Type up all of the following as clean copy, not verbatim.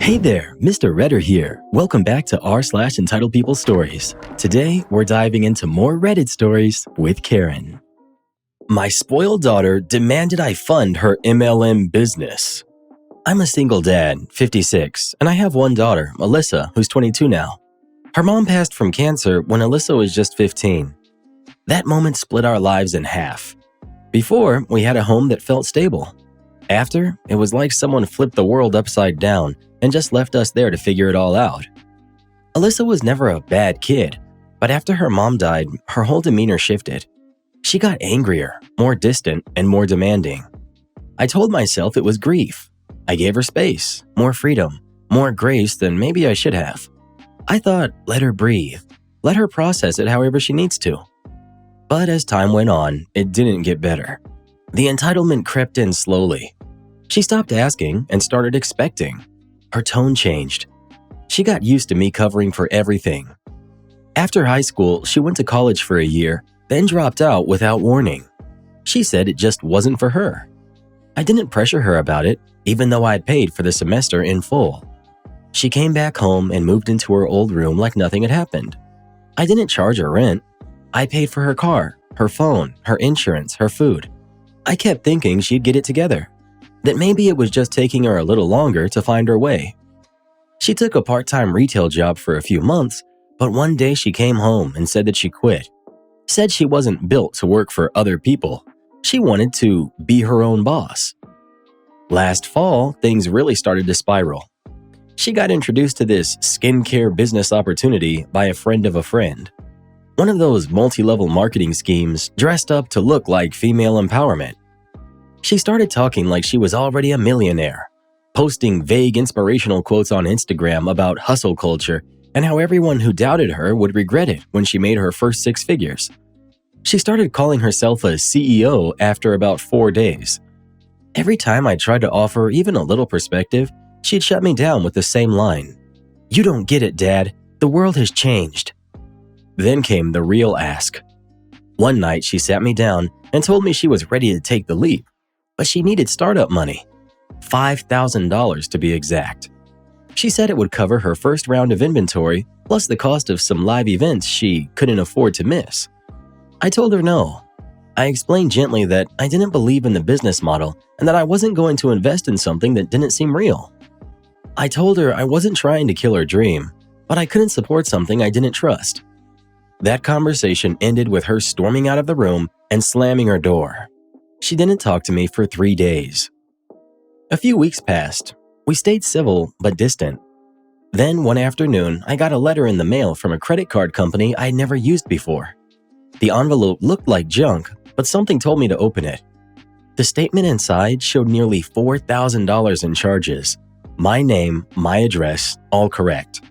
Hey there, Mr. Redder here. Welcome back to r/EntitledPeople Stories. Today, we're diving into more Reddit stories with Karen. My spoiled daughter demanded I fund her MLM business. I'm a single dad, 56, and I have one daughter, Alyssa, who's 22 now. Her mom passed from cancer when Alyssa was just 15. That moment split our lives in half. Before, we had a home that felt stable. After, it was like someone flipped the world upside down and just left us there to figure it all out. Alyssa was never a bad kid, but after her mom died, her whole demeanor shifted. She got angrier, more distant, and more demanding. I told myself it was grief. I gave her space, more freedom, more grace than maybe I should have. I thought, let her breathe. Let her process it however she needs to. But as time went on, it didn't get better. The entitlement crept in slowly. She stopped asking and started expecting. Her tone changed. She got used to me covering for everything. After high school, she went to college for a year, then dropped out without warning. She said it just wasn't for her. I didn't pressure her about it, even though I'd paid for the semester in full. She came back home and moved into her old room like nothing had happened. I didn't charge her rent. I paid for her car, her phone, her insurance, her food. I kept thinking she'd get it together, that maybe it was just taking her a little longer to find her way. She took a part-time retail job for a few months, but one day she came home and said that she quit. Said she wasn't built to work for other people. She wanted to be her own boss. Last fall, things really started to spiral. She got introduced to this skincare business opportunity by a friend of a friend. One of those multi-level marketing schemes dressed up to look like female empowerment. She started talking like she was already a millionaire, posting vague inspirational quotes on Instagram about hustle culture and how everyone who doubted her would regret it when she made her first 6 figures. She started calling herself a CEO after about 4 days. Every time I tried to offer even a little perspective, she'd shut me down with the same line. "You don't get it, Dad. The world has changed." Then came the real ask. One night, she sat me down and told me she was ready to take the leap, but she needed startup money, $5,000 to be exact. She said it would cover her first round of inventory, plus the cost of some live events she couldn't afford to miss. I told her no. I explained gently that I didn't believe in the business model and that I wasn't going to invest in something that didn't seem real. I told her I wasn't trying to kill her dream, but I couldn't support something I didn't trust. That conversation ended with her storming out of the room and slamming her door. She didn't talk to me for 3 days. A few weeks passed. We stayed civil but distant. Then one afternoon, I got a letter in the mail from a credit card company I'd never used before. The envelope looked like junk, but something told me to open it. The statement inside showed nearly $4,000 in charges. My name, my address, all correct.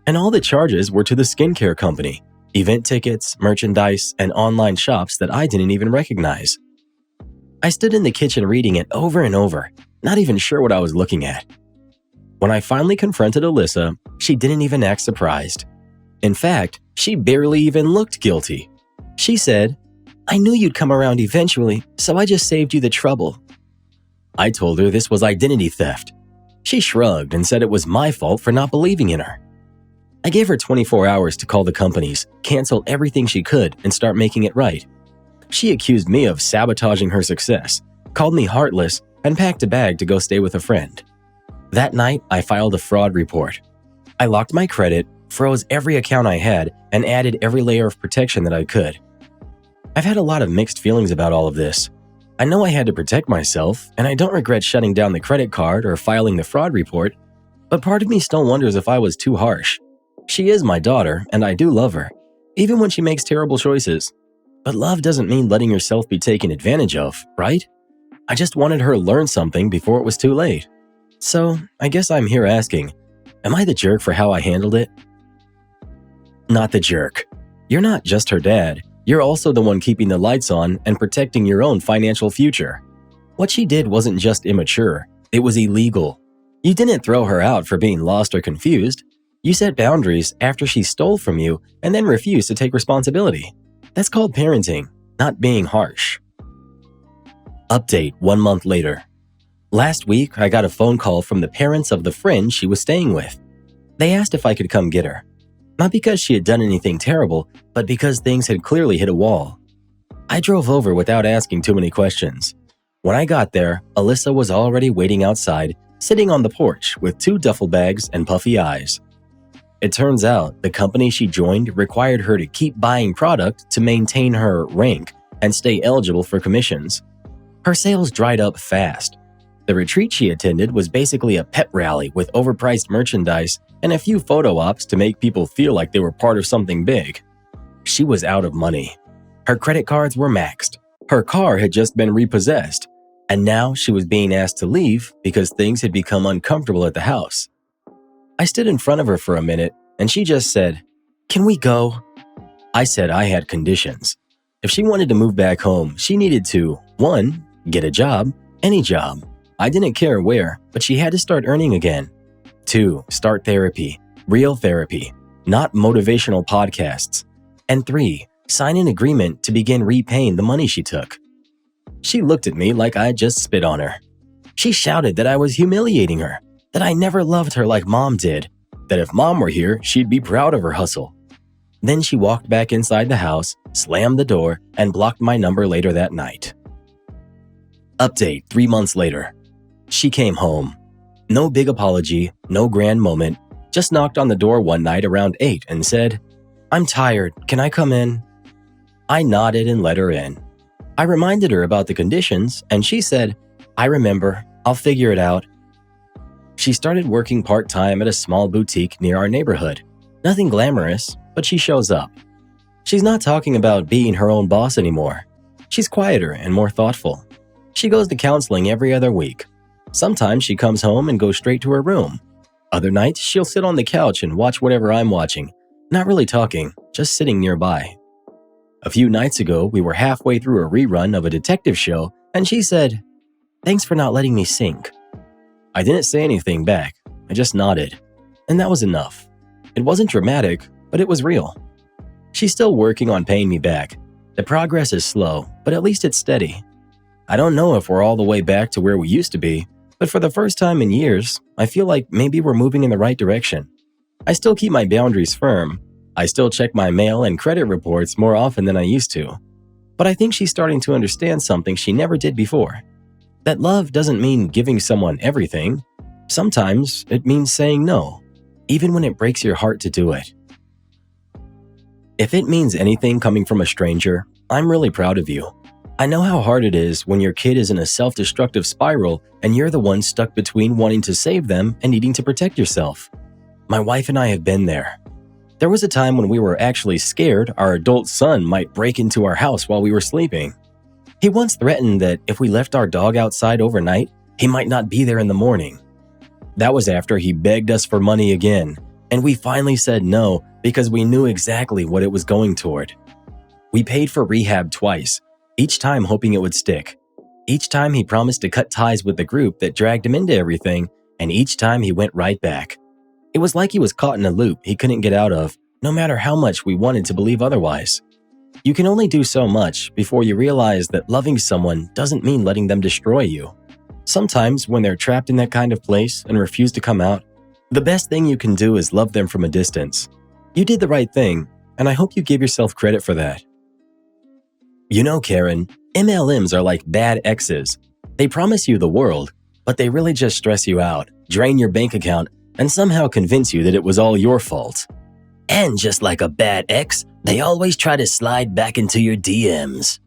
And all the charges were to the skincare company. Event tickets, merchandise, and online shops that I didn't even recognize. I stood in the kitchen reading it over and over, not even sure what I was looking at. When I finally confronted Alyssa, she didn't even act surprised. In fact, she barely even looked guilty. She said, "I knew you'd come around eventually, so I just saved you the trouble." I told her this was identity theft. She shrugged and said it was my fault for not believing in her. I gave her 24 hours to call the companies, cancel everything she could, and start making it right. She accused me of sabotaging her success, called me heartless, and packed a bag to go stay with a friend. That night, I filed a fraud report. I locked my credit, froze every account I had, and added every layer of protection that I could. I've had a lot of mixed feelings about all of this. I know I had to protect myself, and I don't regret shutting down the credit card or filing the fraud report, but part of me still wonders if I was too harsh. She is my daughter, and I do love her, even when she makes terrible choices. But love doesn't mean letting yourself be taken advantage of, right? I just wanted her to learn something before it was too late. So, I guess I'm here asking, am I the jerk for how I handled it? Not the jerk. You're not just her dad. You're also the one keeping the lights on and protecting your own financial future. What she did wasn't just immature, it was illegal. You didn't throw her out for being lost or confused. You set boundaries after she stole from you and then refused to take responsibility. That's called parenting, not being harsh. Update 1 month later. Last week, I got a phone call from the parents of the friend she was staying with. They asked if I could come get her. Not because she had done anything terrible, but because things had clearly hit a wall. I drove over without asking too many questions. When I got there, Alyssa was already waiting outside, sitting on the porch with 2 duffel bags and puffy eyes. It turns out the company she joined required her to keep buying product to maintain her rank and stay eligible for commissions. Her sales dried up fast. The retreat she attended was basically a pep rally with overpriced merchandise and a few photo ops to make people feel like they were part of something big. She was out of money. Her credit cards were maxed. Her car had just been repossessed. And now she was being asked to leave because things had become uncomfortable at the house. I stood in front of her for a minute and she just said, "Can we go?" I said I had conditions. If she wanted to move back home, she needed to, 1, get a job, any job. I didn't care where, but she had to start earning again. 2, start therapy, real therapy, not motivational podcasts. And 3, sign an agreement to begin repaying the money she took. She looked at me like I just spit on her. She shouted that I was humiliating her, that I never loved her like Mom did, that if Mom were here, she'd be proud of her hustle. Then she walked back inside the house, slammed the door, and blocked my number later that night. Update 3 months later. She came home. No big apology, no grand moment, just knocked on the door one night around 8 and said, "I'm tired, can I come in?" I nodded and let her in. I reminded her about the conditions, and she said, "I remember, I'll figure it out." She started working part-time at a small boutique near our neighborhood. Nothing glamorous, but she shows up. She's not talking about being her own boss anymore. She's quieter and more thoughtful. She goes to counseling every other week. Sometimes she comes home and goes straight to her room. Other nights, she'll sit on the couch and watch whatever I'm watching, not really talking, just sitting nearby. A few nights ago, we were halfway through a rerun of a detective show, and she said, "Thanks for not letting me sink." I didn't say anything back. I just nodded. And that was enough. It wasn't dramatic, but it was real. She's still working on paying me back. The progress is slow, but at least it's steady. I don't know if we're all the way back to where we used to be, but for the first time in years, I feel like maybe we're moving in the right direction. I still keep my boundaries firm. I still check my mail and credit reports more often than I used to. But I think she's starting to understand something she never did before. That love doesn't mean giving someone everything. Sometimes it means saying no, even when it breaks your heart to do it. If it means anything coming from a stranger, I'm really proud of you. I know how hard it is when your kid is in a self-destructive spiral and you're the one stuck between wanting to save them and needing to protect yourself. My wife and I have been there. There was a time when we were actually scared our adult son might break into our house while we were sleeping. He once threatened that if we left our dog outside overnight, he might not be there in the morning. That was after he begged us for money again, and we finally said no because we knew exactly what it was going toward. We paid for rehab twice, each time hoping it would stick. Each time he promised to cut ties with the group that dragged him into everything, and each time he went right back. It was like he was caught in a loop he couldn't get out of, no matter how much we wanted to believe otherwise. You can only do so much before you realize that loving someone doesn't mean letting them destroy you. Sometimes when they're trapped in that kind of place and refuse to come out, the best thing you can do is love them from a distance. You did the right thing, and I hope you give yourself credit for that. You know, Karen, MLMs are like bad exes. They promise you the world, but they really just stress you out, drain your bank account, and somehow convince you that it was all your fault. And just like a bad ex, they always try to slide back into your DMs.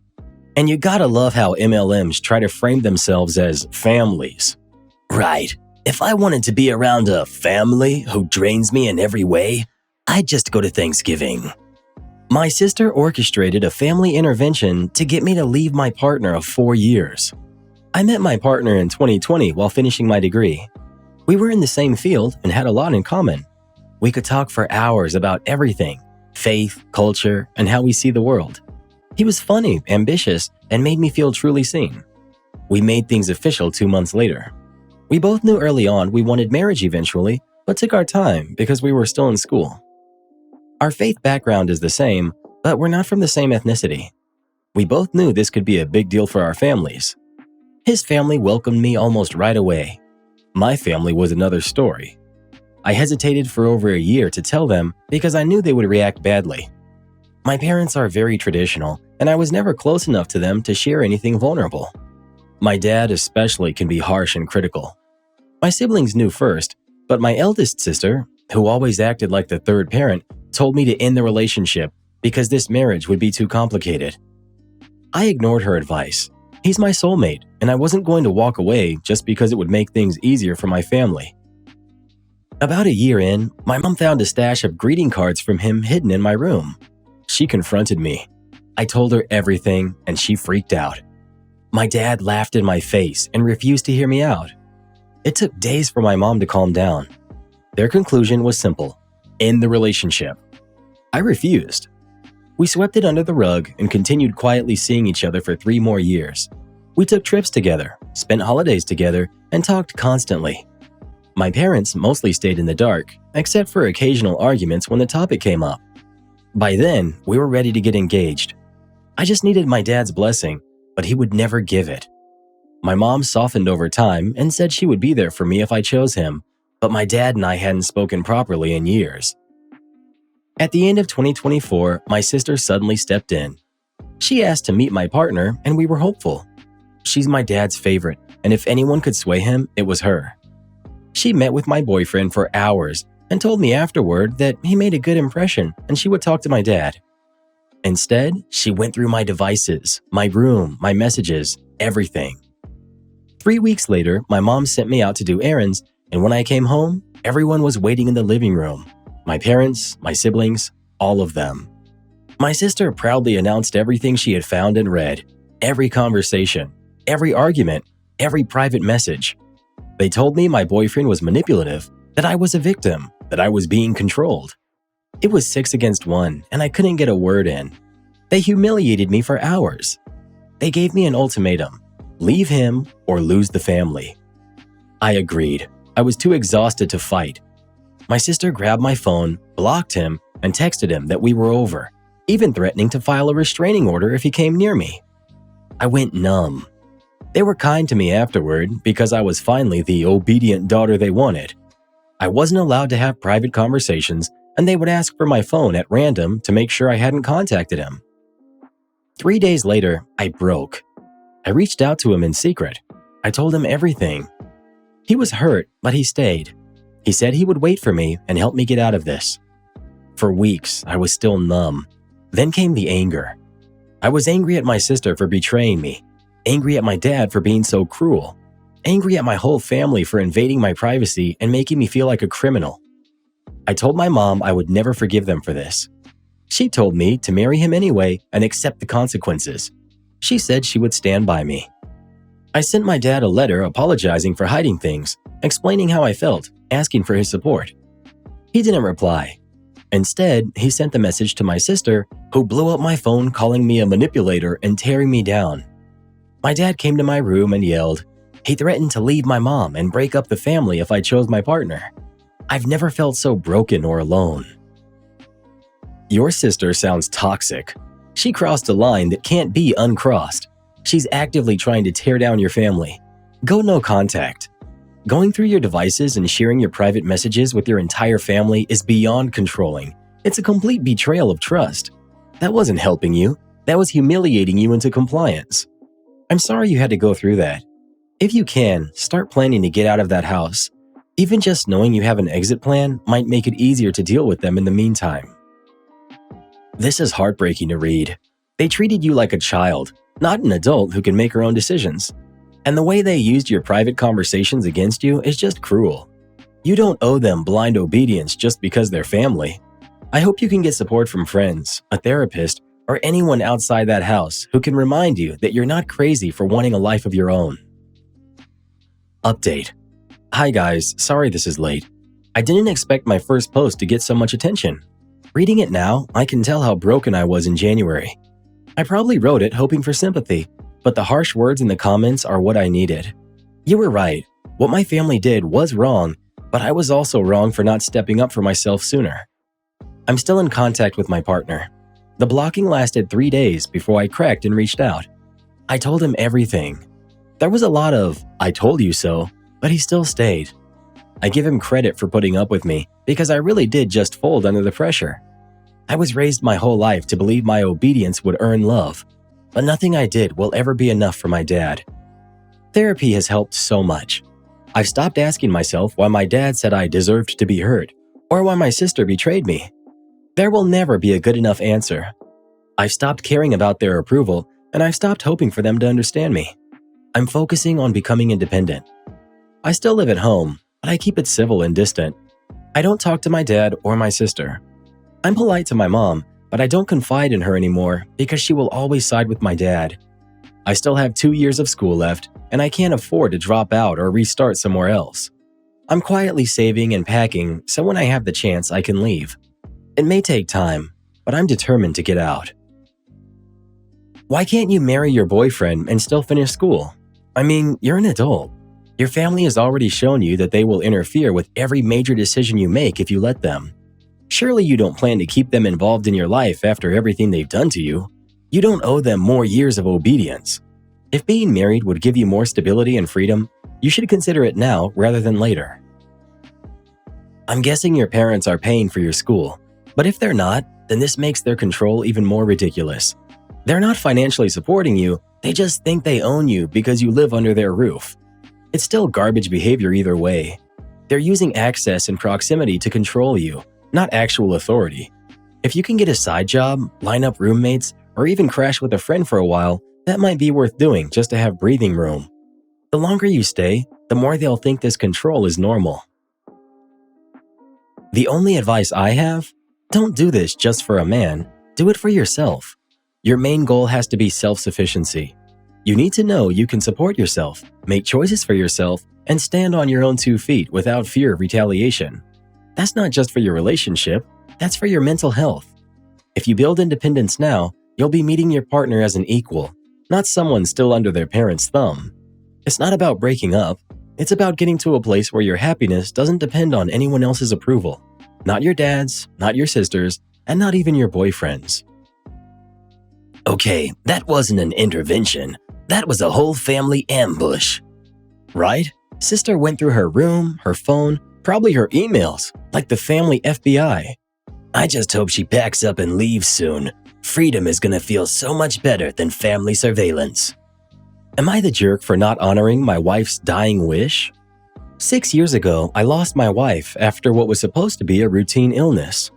And you gotta love how MLMs try to frame themselves as families. Right. If I wanted to be around a family who drains me in every way, I'd just go to Thanksgiving. My sister orchestrated a family intervention to get me to leave my partner of 4 years. I met my partner in 2020 while finishing my degree. We were in the same field and had a lot in common. We could talk for hours about everything, faith, culture, and how we see the world. He was funny, ambitious, and made me feel truly seen. We made things official 2 months later. We both knew early on we wanted marriage eventually, but took our time because we were still in school. Our faith background is the same, but we're not from the same ethnicity. We both knew this could be a big deal for our families. His family welcomed me almost right away. My family was another story. I hesitated for over a year to tell them because I knew they would react badly. My parents are very traditional, and I was never close enough to them to share anything vulnerable. My dad especially can be harsh and critical. My siblings knew first, but my eldest sister, who always acted like the third parent, told me to end the relationship because this marriage would be too complicated. I ignored her advice. He's my soulmate, and I wasn't going to walk away just because it would make things easier for my family. About a year in, my mom found a stash of greeting cards from him hidden in my room. She confronted me. I told her everything, and she freaked out. My dad laughed in my face and refused to hear me out. It took days for my mom to calm down. Their conclusion was simple: end the relationship. I refused. We swept it under the rug and continued quietly seeing each other for 3 more years. We took trips together, spent holidays together, and talked constantly. My parents mostly stayed in the dark, except for occasional arguments when the topic came up. By then, we were ready to get engaged. I just needed my dad's blessing, but he would never give it. My mom softened over time and said she would be there for me if I chose him, but my dad and I hadn't spoken properly in years. At the end of 2024, my sister suddenly stepped in. She asked to meet my partner, and we were hopeful. She's my dad's favorite, and if anyone could sway him, it was her. She met with my boyfriend for hours and told me afterward that he made a good impression and she would talk to my dad. Instead, she went through my devices, my room, my messages, everything. 3 weeks later, my mom sent me out to do errands, and when I came home, everyone was waiting in the living room. My parents, my siblings, all of them. My sister proudly announced everything she had found and read, every conversation, every argument, every private message. They told me my boyfriend was manipulative, that I was a victim, that I was being controlled. It was 6 against 1, and I couldn't get a word in. They humiliated me for hours. They gave me an ultimatum: leave him or lose the family. I agreed. I was too exhausted to fight. My sister grabbed my phone, blocked him, and texted him that we were over, even threatening to file a restraining order if he came near me. I went numb. They were kind to me afterward because I was finally the obedient daughter they wanted. I wasn't allowed to have private conversations, and they would ask for my phone at random to make sure I hadn't contacted him. 3 days later, I broke. I reached out to him in secret. I told him everything. He was hurt, but he stayed. He said he would wait for me and help me get out of this. For weeks, I was still numb. Then came the anger. I was angry at my sister for betraying me, angry at my dad for being so cruel, angry at my whole family for invading my privacy and making me feel like a criminal. I told my mom I would never forgive them for this. She told me to marry him anyway and accept the consequences. She said she would stand by me. I sent my dad a letter apologizing for hiding things, explaining how I felt, asking for his support. He didn't reply. Instead, he sent the message to my sister, who blew up my phone calling me a manipulator and tearing me down. My dad came to my room and yelled. He threatened to leave my mom and break up the family if I chose my partner. I've never felt so broken or alone. Your sister sounds toxic. She crossed a line that can't be uncrossed. She's actively trying to tear down your family. Go no contact. Going through your devices and sharing your private messages with your entire family is beyond controlling. It's a complete betrayal of trust. That wasn't helping you. That was humiliating you into compliance. I'm sorry you had to go through that. If you can, start planning to get out of that house. Even just knowing you have an exit plan might make it easier to deal with them in the meantime. This is heartbreaking to read. They treated you like a child, not an adult who can make her own decisions. And the way they used your private conversations against you is just cruel. You don't owe them blind obedience just because they're family. I hope you can get support from friends, a therapist, or anyone outside that house who can remind you that you're not crazy for wanting a life of your own. Update. Hi guys, sorry this is late. I didn't expect my first post to get so much attention. Reading it now, I can tell how broken I was in January. I probably wrote it hoping for sympathy, but the harsh words in the comments are what I needed. You were right. What my family did was wrong, but I was also wrong for not stepping up for myself sooner. I'm still in contact with my partner. The blocking lasted 3 days before I cracked and reached out. I told him everything. There was a lot of, "I told you so," but he still stayed. I give him credit for putting up with me because I really did just fold under the pressure. I was raised my whole life to believe my obedience would earn love, but nothing I did will ever be enough for my dad. Therapy has helped so much. I've stopped asking myself why my dad said I deserved to be hurt, or why my sister betrayed me. There will never be a good enough answer. I've stopped caring about their approval, and I've stopped hoping for them to understand me. I'm focusing on becoming independent. I still live at home, but I keep it civil and distant. I don't talk to my dad or my sister. I'm polite to my mom, but I don't confide in her anymore because she will always side with my dad. I still have 2 years of school left, and I can't afford to drop out or restart somewhere else. I'm quietly saving and packing so when I have the chance I can leave. It may take time, but I'm determined to get out. Why can't you marry your boyfriend and still finish school? I mean, you're an adult. Your family has already shown you that they will interfere with every major decision you make if you let them. Surely you don't plan to keep them involved in your life after everything they've done to you. You don't owe them more years of obedience. If being married would give you more stability and freedom, you should consider it now rather than later. I'm guessing your parents are paying for your school, but if they're not, then this makes their control even more ridiculous. They're not financially supporting you, they just think they own you because you live under their roof. It's still garbage behavior either way. They're using access and proximity to control you, not actual authority. If you can get a side job, line up roommates, or even crash with a friend for a while, that might be worth doing just to have breathing room. The longer you stay, the more they'll think this control is normal. The only advice I have? Don't do this just for a man. Do it for yourself. Your main goal has to be self-sufficiency. You need to know you can support yourself, make choices for yourself, and stand on your own 2 feet without fear of retaliation. That's not just for your relationship, that's for your mental health. If you build independence now, you'll be meeting your partner as an equal, not someone still under their parents' thumb. It's not about breaking up, it's about getting to a place where your happiness doesn't depend on anyone else's approval. Not your dad's, not your sister's, and not even your boyfriend's. Okay, that wasn't an intervention. That was a whole family ambush. Right? Sister went through her room, her phone, probably her emails, like the family FBI. I just hope she packs up and leaves soon. Freedom is gonna feel so much better than family surveillance. Am I the jerk for not honoring my wife's dying wish? 6 years ago, I lost my wife after what was supposed to be a routine illness.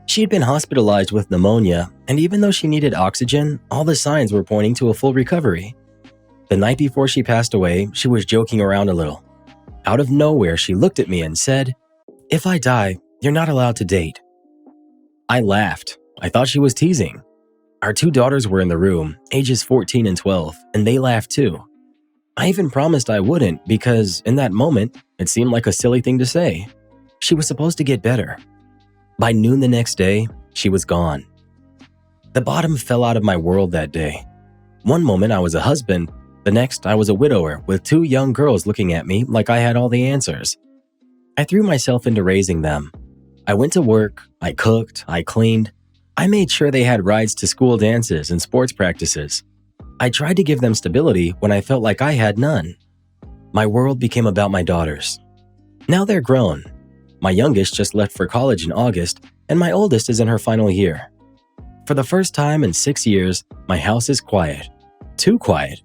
She had been hospitalized with pneumonia, and even though she needed oxygen, all the signs were pointing to a full recovery. The night before she passed away, she was joking around a little. Out of nowhere, she looked at me and said, "If I die, you're not allowed to date." I laughed. I thought she was teasing. Our 2 daughters were in the room, ages 14 and 12, and they laughed too. I even promised I wouldn't because, in that moment, it seemed like a silly thing to say. She was supposed to get better. By noon the next day, she was gone. The bottom fell out of my world that day. One moment I was a husband, the next I was a widower with 2 young girls looking at me like I had all the answers. I threw myself into raising them. I went to work, I cooked, I cleaned. I made sure they had rides to school dances and sports practices. I tried to give them stability when I felt like I had none. My world became about my daughters. Now they're grown. My youngest just left for college in August, and my oldest is in her final year. For the first time in 6 years, my house is quiet. Too quiet.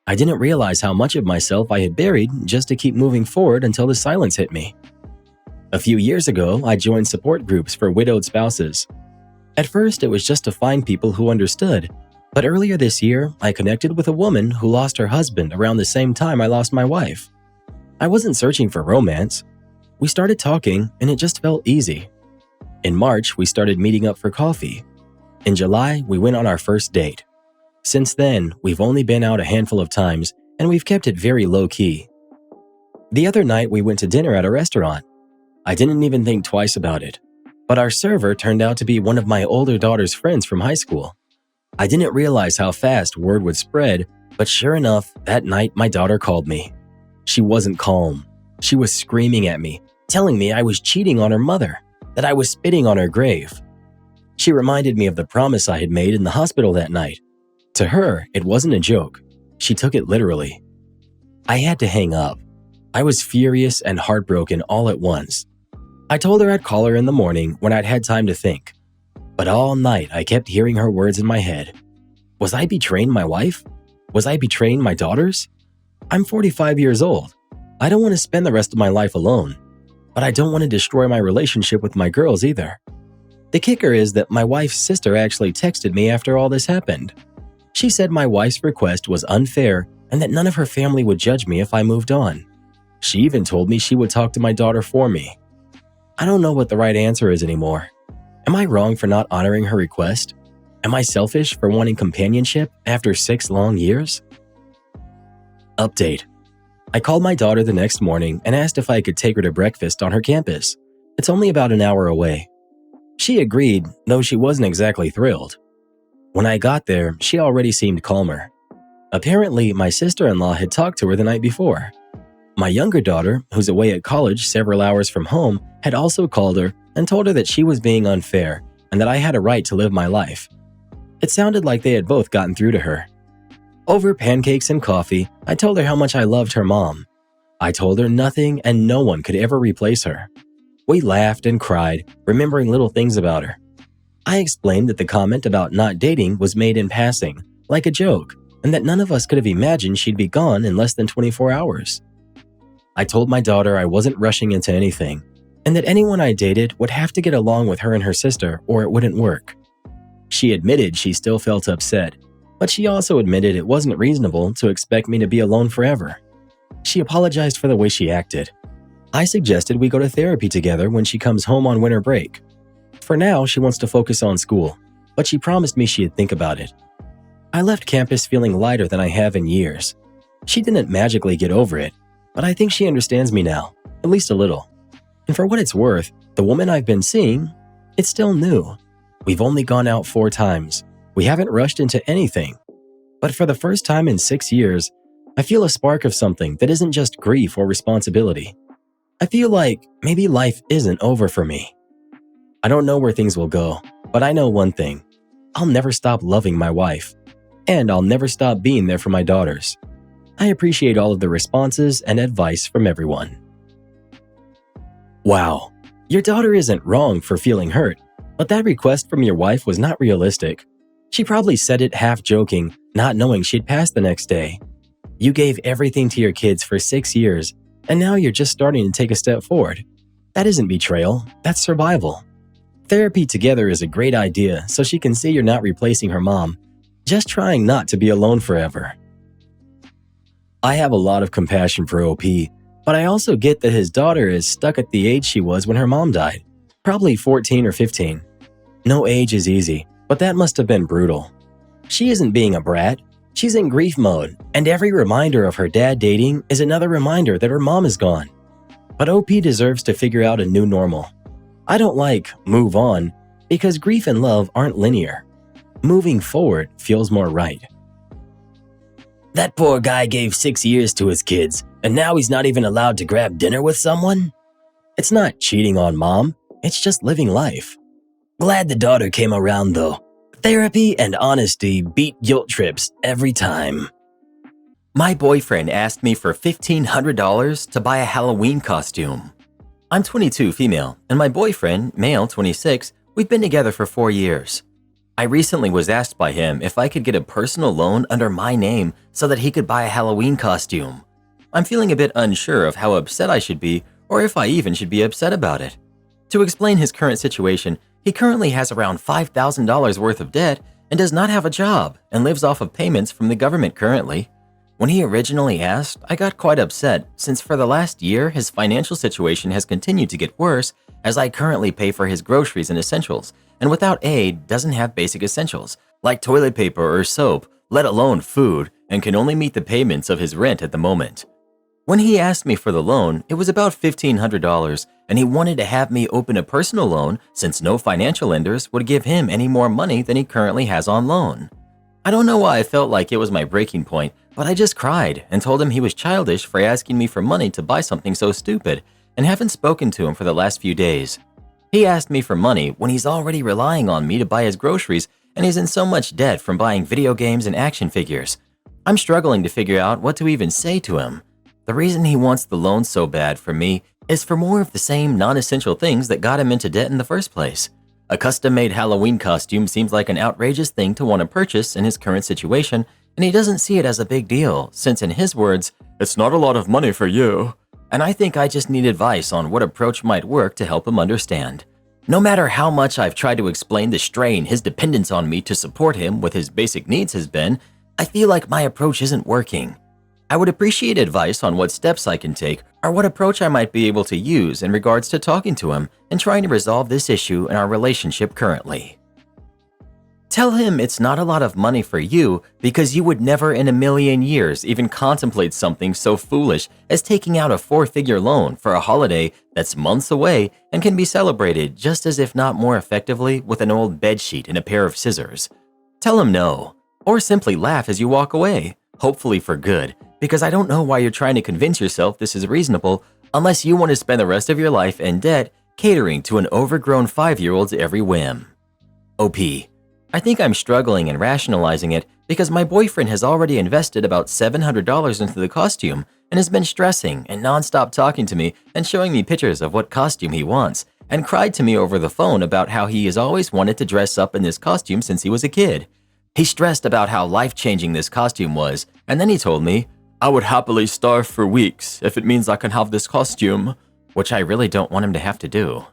I didn't realize how much of myself I had buried just to keep moving forward until the silence hit me. A few years ago, I joined support groups for widowed spouses. At first, it was just to find people who understood, but earlier this year, I connected with a woman who lost her husband around the same time I lost my wife. I wasn't searching for romance. We started talking, and it just felt easy. In March, we started meeting up for coffee. In July, we went on our first date. Since then, we've only been out a handful of times, and we've kept it very low-key. The other night, we went to dinner at a restaurant. I didn't even think twice about it, but our server turned out to be one of my older daughter's friends from high school. I didn't realize how fast word would spread, but sure enough, that night my daughter called me. She wasn't calm. She was screaming at me, telling me I was cheating on her mother, that I was spitting on her grave. She reminded me of the promise I had made in the hospital that night. To her, it wasn't a joke. She took it literally. I had to hang up. I was furious and heartbroken all at once. I told her I'd call her in the morning when I'd had time to think. But all night I kept hearing her words in my head. Was I betraying my wife? Was I betraying my daughters? I'm 45 years old. I don't want to spend the rest of my life alone. But I don't want to destroy my relationship with my girls either. The kicker is that my wife's sister actually texted me after all this happened. She said my wife's request was unfair and that none of her family would judge me if I moved on. She even told me she would talk to my daughter for me. I don't know what the right answer is anymore. Am I wrong for not honoring her request? Am I selfish for wanting companionship after 6 long years? Update. I called my daughter the next morning and asked if I could take her to breakfast on her campus. It's only about an hour away. She agreed, though she wasn't exactly thrilled. When I got there, she already seemed calmer. Apparently, my sister-in-law had talked to her the night before. My younger daughter, who's away at college several hours from home, had also called her and told her that she was being unfair and that I had a right to live my life. It sounded like they had both gotten through to her. Over pancakes and coffee, I told her how much I loved her mom. I told her nothing and no one could ever replace her. We laughed and cried, remembering little things about her. I explained that the comment about not dating was made in passing, like a joke, and that none of us could have imagined she'd be gone in less than 24 hours. I told my daughter I wasn't rushing into anything, and that anyone I dated would have to get along with her and her sister or it wouldn't work. She admitted she still felt upset, but she also admitted it wasn't reasonable to expect me to be alone forever. She apologized for the way she acted. I suggested we go to therapy together when she comes home on winter break. For now, she wants to focus on school, but she promised me she'd think about it. I left campus feeling lighter than I have in years. She didn't magically get over it, but I think she understands me now, at least a little. And for what it's worth, the woman I've been seeing, it's still new. We've only gone out 4 times. We haven't rushed into anything. But for the first time in 6 years, I feel a spark of something that isn't just grief or responsibility. I feel like maybe life isn't over for me. I don't know where things will go, but I know one thing. I'll never stop loving my wife, and I'll never stop being there for my daughters. I appreciate all of the responses and advice from everyone. Wow, your daughter isn't wrong for feeling hurt, but that request from your wife was not realistic. She probably said it half joking, not knowing she'd pass the next day. You gave everything to your kids for 6 years, and now you're just starting to take a step forward. That isn't betrayal, that's survival. Therapy together is a great idea so she can see you're not replacing her mom, just trying not to be alone forever. I have a lot of compassion for OP, but I also get that his daughter is stuck at the age she was when her mom died, probably 14 or 15. No age is easy, but that must have been brutal. She isn't being a brat, she's in grief mode, and every reminder of her dad dating is another reminder that her mom is gone. But OP deserves to figure out a new normal. I don't like move on because grief and love aren't linear. Moving forward feels more right. That poor guy gave 6 years to his kids, and now he's not even allowed to grab dinner with someone? It's not cheating on mom, it's just living life. Glad the daughter came around though. Therapy and honesty beat guilt trips every time. My boyfriend asked me for $1,500 to buy a Halloween costume. I'm 22, female, and my boyfriend, male, 26, we've been together for 4 years. I recently was asked by him if I could get a personal loan under my name so that he could buy a Halloween costume. I'm feeling a bit unsure of how upset I should be or if I even should be upset about it. To explain his current situation, he currently has around $5,000 worth of debt and does not have a job and lives off of payments from the government currently. When he originally asked, I got quite upset since for the last year his financial situation has continued to get worse as I currently pay for his groceries and essentials, and without aid doesn't have basic essentials like toilet paper or soap, let alone food, and can only meet the payments of his rent at the moment. When he asked me for the loan, it was about $1,500, and he wanted to have me open a personal loan since no financial lenders would give him any more money than he currently has on loan. I don't know why I felt like it was my breaking point, but I just cried and told him he was childish for asking me for money to buy something so stupid, and haven't spoken to him for the last few days. He asked me for money when he's already relying on me to buy his groceries and he's in so much debt from buying video games and action figures. I'm struggling to figure out what to even say to him. The reason he wants the loan so bad from me is for more of the same non-essential things that got him into debt in the first place. A custom-made Halloween costume seems like an outrageous thing to want to purchase in his current situation, and he doesn't see it as a big deal, since in his words, "It's not a lot of money for you." And I think I just need advice on what approach might work to help him understand. No matter how much I've tried to explain the strain his dependence on me to support him with his basic needs has been, I feel like my approach isn't working. I would appreciate advice on what steps I can take or what approach I might be able to use in regards to talking to him and trying to resolve this issue in our relationship currently. Tell him it's not a lot of money for you because you would never in a million years even contemplate something so foolish as taking out a 4-figure loan for a holiday that's months away and can be celebrated just as if not more effectively with an old bedsheet and a pair of scissors. Tell him no, or simply laugh as you walk away, hopefully for good, because I don't know why you're trying to convince yourself this is reasonable unless you want to spend the rest of your life in debt catering to an overgrown 5-year-old's every whim. OP. I think I'm struggling and rationalizing it because my boyfriend has already invested about $700 into the costume and has been stressing and nonstop talking to me and showing me pictures of what costume he wants and cried to me over the phone about how he has always wanted to dress up in this costume since he was a kid. He stressed about how life-changing this costume was, and then he told me, "I would happily starve for weeks if it means I can have this costume," which I really don't want him to have to do.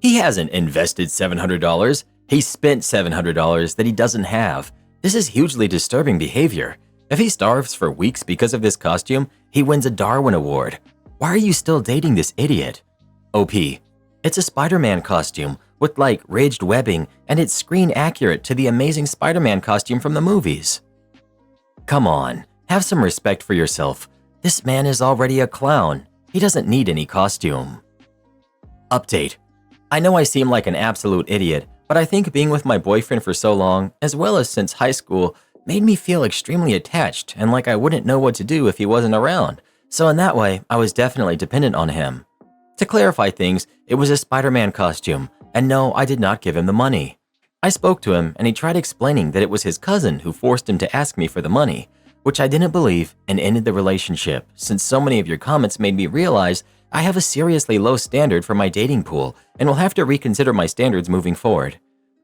He hasn't invested $700. He spent $700 that he doesn't have. This is hugely disturbing behavior. If he starves for weeks because of this costume, he wins a Darwin Award. Why are you still dating this idiot? OP. It's a Spider-Man costume with like ridged webbing and it's screen accurate to the amazing Spider-Man costume from the movies. Come on, have some respect for yourself. This man is already a clown. He doesn't need any costume. Update. I know I seem like an absolute idiot, but I think being with my boyfriend for so long, as well as since high school, made me feel extremely attached and like I wouldn't know what to do if he wasn't around. So in that way, I was definitely dependent on him. To clarify things, it was a Spider-Man costume, and no, I did not give him the money. I spoke to him and he tried explaining that it was his cousin who forced him to ask me for the money, which I didn't believe and ended the relationship since so many of your comments made me realize I have a seriously low standard for my dating pool and will have to reconsider my standards moving forward.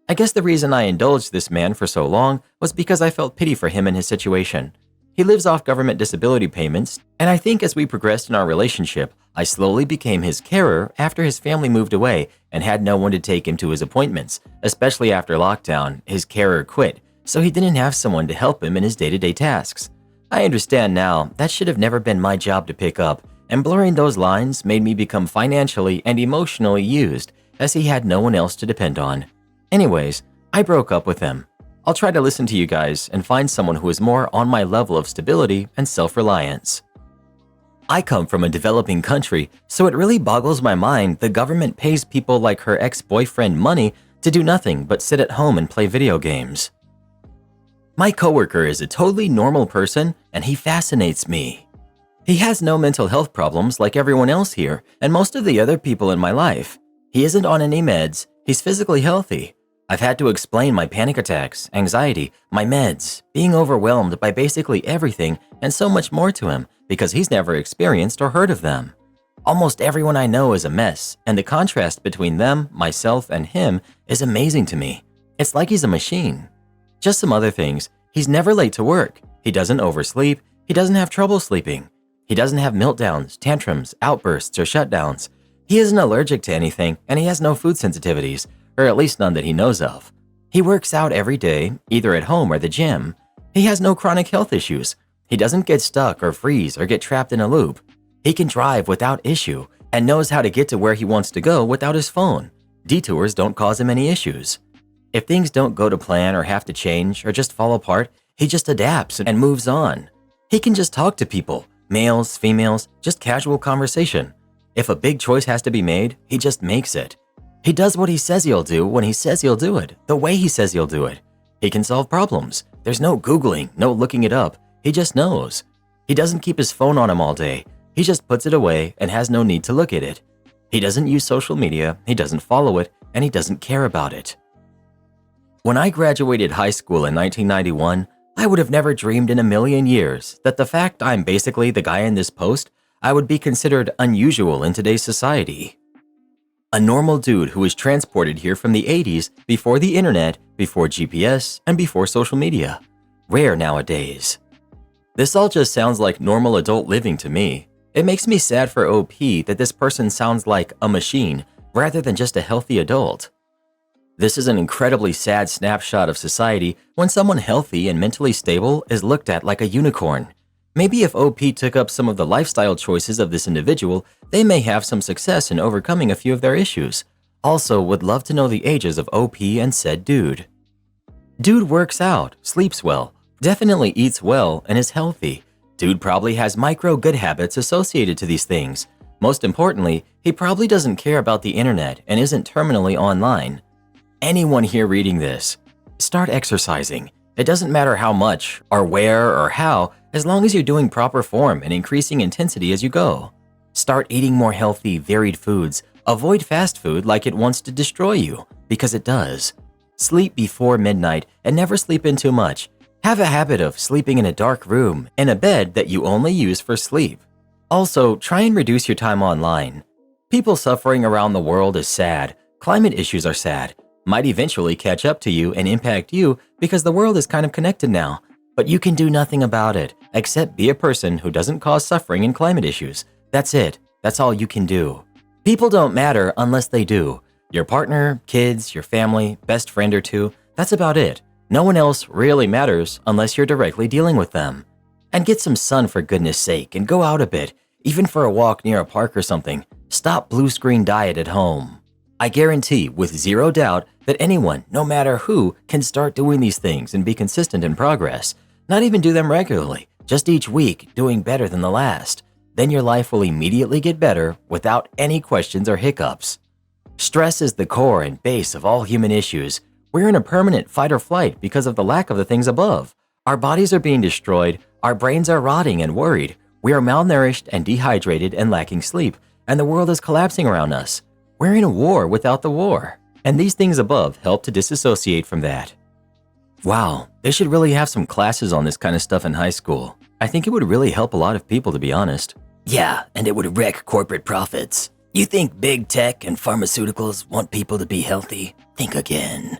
I guess the reason I indulged this man for so long was because I felt pity for him and his situation. He lives off government disability payments, and I think as we progressed in our relationship, I slowly became his carer after his family moved away and had no one to take him to his appointments, especially after lockdown, his carer quit, so he didn't have someone to help him in his day-to-day tasks. I understand now that should have never been my job to pick up, and blurring those lines made me become financially and emotionally used as he had no one else to depend on. Anyways, I broke up with him. I'll try to listen to you guys and find someone who is more on my level of stability and self-reliance. I come from a developing country, so it really boggles my mind the government pays people like her ex-boyfriend money to do nothing but sit at home and play video games. My coworker is a totally normal person and he fascinates me. He has no mental health problems like everyone else here and most of the other people in my life. He isn't on any meds, he's physically healthy. I've had to explain my panic attacks, anxiety, my meds, being overwhelmed by basically everything and so much more to him because he's never experienced or heard of them. Almost everyone I know is a mess, and the contrast between them, myself, and him is amazing to me. It's like he's a machine. Just some other things. He's never late to work. He doesn't oversleep. He doesn't have trouble sleeping. He doesn't have meltdowns, tantrums, outbursts, or shutdowns. He isn't allergic to anything, and he has no food sensitivities, or at least none that he knows of. He works out every day, either at home or the gym. He has no chronic health issues. He doesn't get stuck or freeze or get trapped in a loop. He can drive without issue and knows how to get to where he wants to go without his phone. Detours don't cause him any issues. If things don't go to plan or have to change or just fall apart, he just adapts and moves on. He can just talk to people, males, females, just casual conversation. If a big choice has to be made, he just makes it. He does what he says he'll do when he says he'll do it, the way he says he'll do it. He can solve problems. There's no Googling, no looking it up. He just knows. He doesn't keep his phone on him all day. He just puts it away and has no need to look at it. He doesn't use social media, he doesn't follow it, and he doesn't care about it. When I graduated high school in 1991, I would have never dreamed in a million years that the fact I'm basically the guy in this post, I would be considered unusual in today's society. A normal dude who was transported here from the 80s before the internet, before GPS, and before social media. Rare nowadays. This all just sounds like normal adult living to me. It makes me sad for OP that this person sounds like a machine rather than just a healthy adult. This is an incredibly sad snapshot of society when someone healthy and mentally stable is looked at like a unicorn. Maybe if OP took up some of the lifestyle choices of this individual, they may have some success in overcoming a few of their issues. Also, would love to know the ages of OP and said dude. Dude works out, sleeps well, definitely eats well, and is healthy. Dude probably has micro good habits associated to these things. Most importantly, he probably doesn't care about the internet and isn't terminally online. Anyone here reading this, start exercising. It doesn't matter how much, or where, or how, as long as you're doing proper form and increasing intensity as you go. Start eating more healthy, varied foods. Avoid fast food like it wants to destroy you, because it does. Sleep before midnight and never sleep in too much. Have a habit of sleeping in a dark room and a bed that you only use for sleep. Also, try and reduce your time online. People suffering around the world is sad. Climate issues are sad. Might eventually catch up to you and impact you because the world is kind of connected now. But you can do nothing about it except be a person who doesn't cause suffering in climate issues. That's it. That's all you can do. People don't matter unless they do. Your partner, kids, your family, best friend or two, that's about it. No one else really matters unless you're directly dealing with them. And get some sun for goodness sake and go out a bit, even for a walk near a park or something. Stop blue screen diet at home. I guarantee with zero doubt that anyone, no matter who, can start doing these things and be consistent in progress. Not even do them regularly, just each week doing better than the last. Then your life will immediately get better without any questions or hiccups. Stress is the core and base of all human issues. We're in a permanent fight or flight because of the lack of the things above. Our bodies are being destroyed, our brains are rotting and worried, we are malnourished and dehydrated and lacking sleep, and the world is collapsing around us. We're in a war without the war, and these things above help to disassociate from that. Wow, they should really have some classes on this kind of stuff in high school. I think it would really help a lot of people, to be honest. Yeah, and it would wreck corporate profits. You think big tech and pharmaceuticals want people to be healthy? Think again.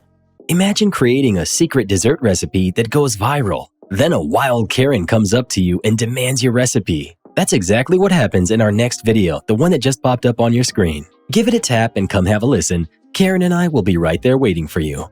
Imagine creating a secret dessert recipe that goes viral. Then a wild Karen comes up to you and demands your recipe. That's exactly what happens in our next video, the one that just popped up on your screen. Give it a tap and come have a listen. Karen and I will be right there waiting for you.